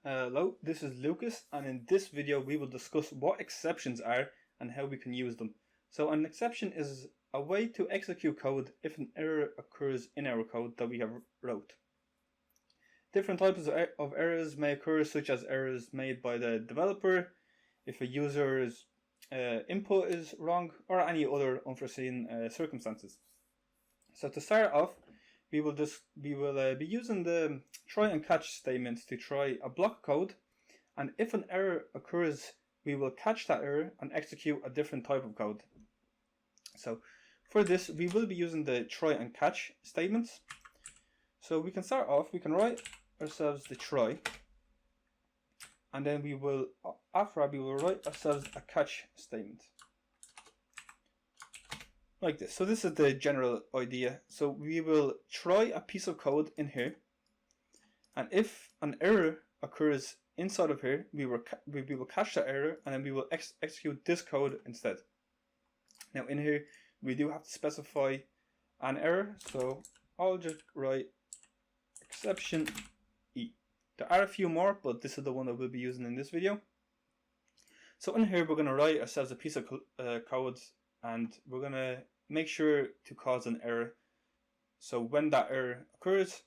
Hello, this is Lucas, and in this video we will discuss what exceptions are and how we can use them. So an exception is a way to execute code if an error occurs in our code that we have wrote. Different types of errors may occur, such as errors made by the developer, if a user's input is wrong, or any other unforeseen circumstances. So to start off, we will be using the try and catch statement to try a block code, and if an error occurs, we will catch that error and execute a different type of code. So for this, we will be using the try and catch statements. So we can start off, we can write ourselves the try, and then we will, after that, we will write ourselves a catch statement. Like this. So this is the general idea. So we will try a piece of code in here, and if an error occurs inside of here, we will catch that error, and then we will execute this code instead. Now in here, we do have to specify an error, so I'll just write exception E. There are a few more, but this is the one that we'll be using in this video. So in here, we're going to write ourselves a piece of code, and we're going to make sure to cause an error. So when that error occurs,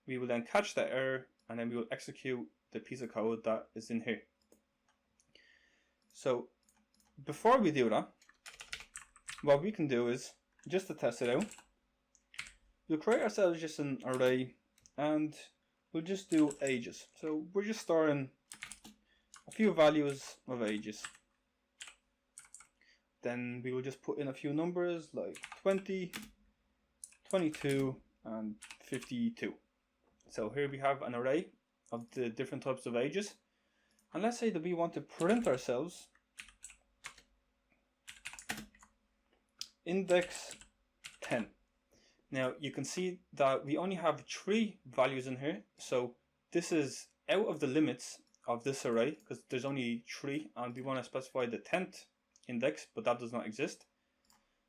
we will then catch that error, and then we will execute the piece of code that is in here. So before we do that, what we can do is, just to test it out, we'll create ourselves just an array, and we'll just do ages. So we're just storing a few values of ages. Then we will just put in a few numbers like 20, 22, and 52. So here we have an array of the different types of ages. And let's say that we want to print ourselves index 10. Now you can see that we only have 3 values in here. So this is out of the limits of this array because there's only 3, and we want to specify the 10th index, but that does not exist.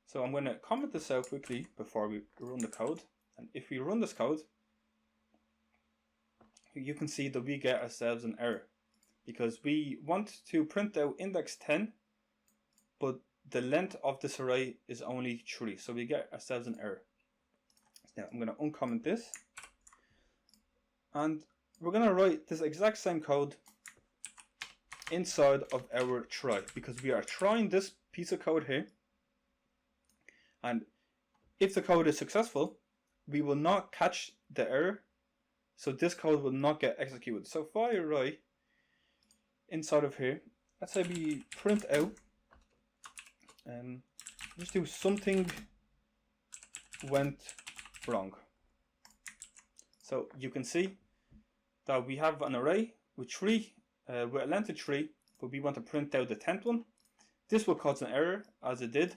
So I'm going to comment this out quickly before we run the code. And if we run this code, you can see that we get ourselves an error because we want to print out index 10, but the length of this array is only 3, so we get ourselves an error. Now I'm going to uncomment this, and we're going to write this exact same code inside of our try, because we are trying this piece of code here, and if the code is successful, we will not catch the error, so this code will not get executed. So if I write inside of here, let's say we print out, and just do something went wrong. So you can see that we have an array with 3 with a length of 3, but we want to print out the 10th one. This will cause an error, as it did,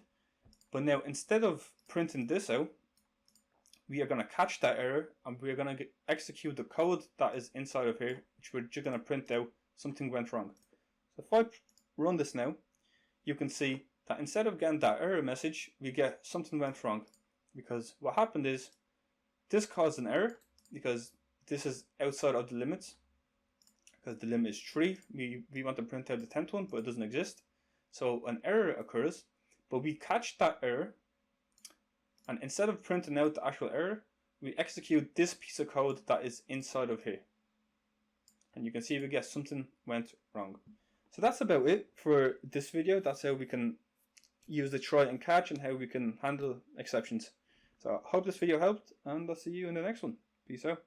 but now instead of printing this out, we are going to catch that error, and we are going to execute the code that is inside of here, which we're just going to print out something went wrong. So if I run this now, you can see that instead of getting that error message, we get something went wrong, because what happened is this caused an error because this is outside of the limits. Because the limit is 3, we want to print out the 10th one, but it doesn't exist. So an error occurs, but we catch that error, and instead of printing out the actual error, we execute this piece of code that is inside of here. And you can see we get something went wrong. So that's about it for this video. That's how we can use the try and catch and how we can handle exceptions. So I hope this video helped, and I'll see you in the next one. Peace out.